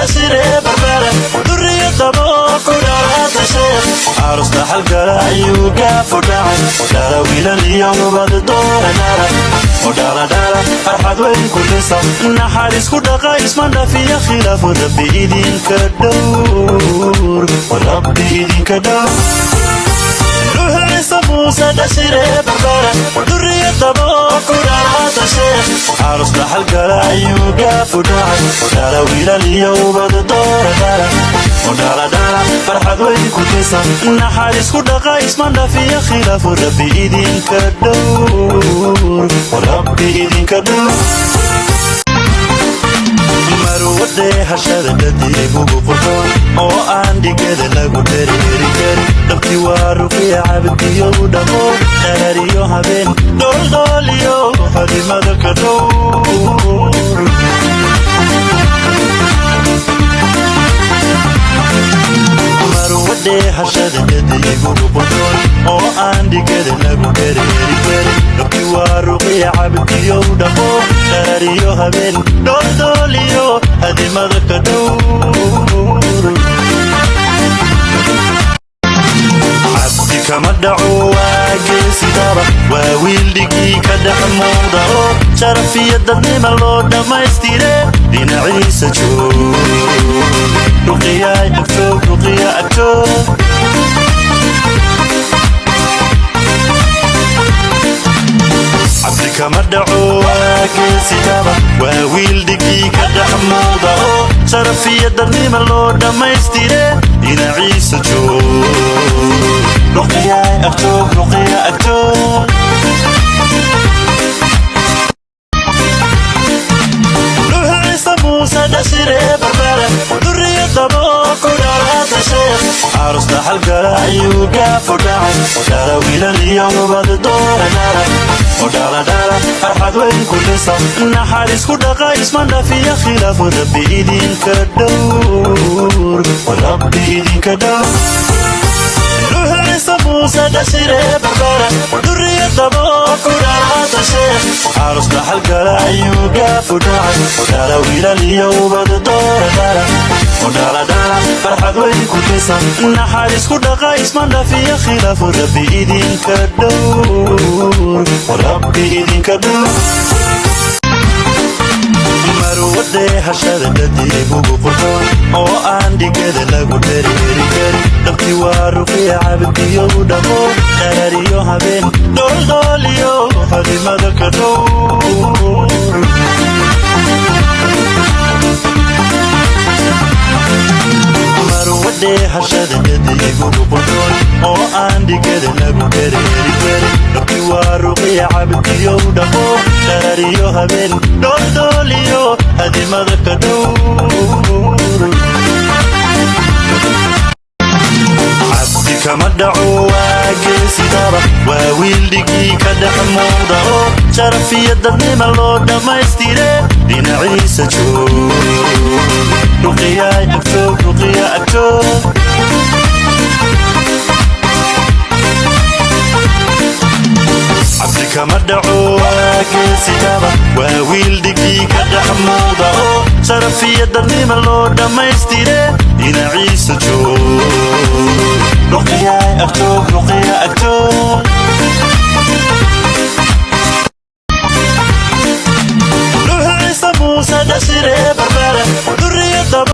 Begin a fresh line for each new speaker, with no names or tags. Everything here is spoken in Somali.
دسيرة بربرة درية دبوك ودارات الشيخ عروس حلقة يوقع فداعي ودارة ويلا اليوم بعد الدور نارة ودارة دارة فرحة وين كل صف نحارس كل قايس من فيها خلاف وربي إيدين كدور وربي إيدين كدور موسى دسيرة بربرة درية دبوك ودارات الشيخ عروس حلقة يوقع فداعي ودارة ويلا اليوم بعد الدور نارة ودارة دارة فرحة وين كل صف نحارس كل قايس من فيها خلاف وربي إيدين كدور وربي إيدين كدور marwade hashada dadibu qurto oo aan digada lagu dhereeri dabti waaruqi abdiyo dhamo dheeriyo habeen doldoliyo hadimada ka dhowr marwade hashada dadibu qurto oo aan digada lagu dhereeri dabti waaruqi abdiyo dhamo dheeriyo habeen doldoliyo hadimada ka dhowr cabdi kama dhaco waageesi daba waa wiildhigii ka dhex muuqda oo sharaf iyo dadnima loo dhammaystire dhinaciisa joog ruqiyaay agtoog ruqiya agtoog cabdi kama dhaco waageesi daba waa wiildhigii ka dhex muuqda oo sharaf iyo dadnima loo dhammaystire dhinaciisa joog ruqiyaay agtoog ruqiya agtoog nuuxiisa muuse dhasire barbara durriya dabook ودارات الشيخ عروس حلقة يوقع فداعي ودارة ويلا اليوم بعد الدور نارة ودارة دارة فرحة وين كل صف نحارس كل قايس من فيها خلاف وربي إيدين كدور وربي إيدين كدور nuuxiisa muuse dhasire barbara durriya dabook ودارات الشيخ عروس حلقة يوقع فداعي ودارة ويلا اليوم بعد الدور نارة ودارة دارة فرحة وين كل صف نحارس كل قايس من فيها خلاف وربي إيدين كدور وربي إيدين كدور marwade hashada dadibu qurto oo aan digada lagu dhereeri dabti waaruqi abdiyo dhamo dheeriyo habeen doldoliyo hadimada ka dhowr marwade hashada dadibu qurto oo aan digada lagu dhereeri dabti waaruqi abdiyo dhamo dheeriyo habeen doldoliyo hadimada ka dhowr cabdi kama dhaco waageesi daba waa wiildhigii ka dhex muuqda oo sharaf iyo dadnima loo dhammaystire dhinaciisa joog ruqiyaay agtoog ruqiya agtoog cabdi kama dhaco waageesi daba waa wiildhigii ka dhex muuqda oo sharaf iyo dadnima loo dhammaystire dhinaciisa joog ruqiyaay agtoog ruqiya agtoog nuuxiisa muuse dhasire barbara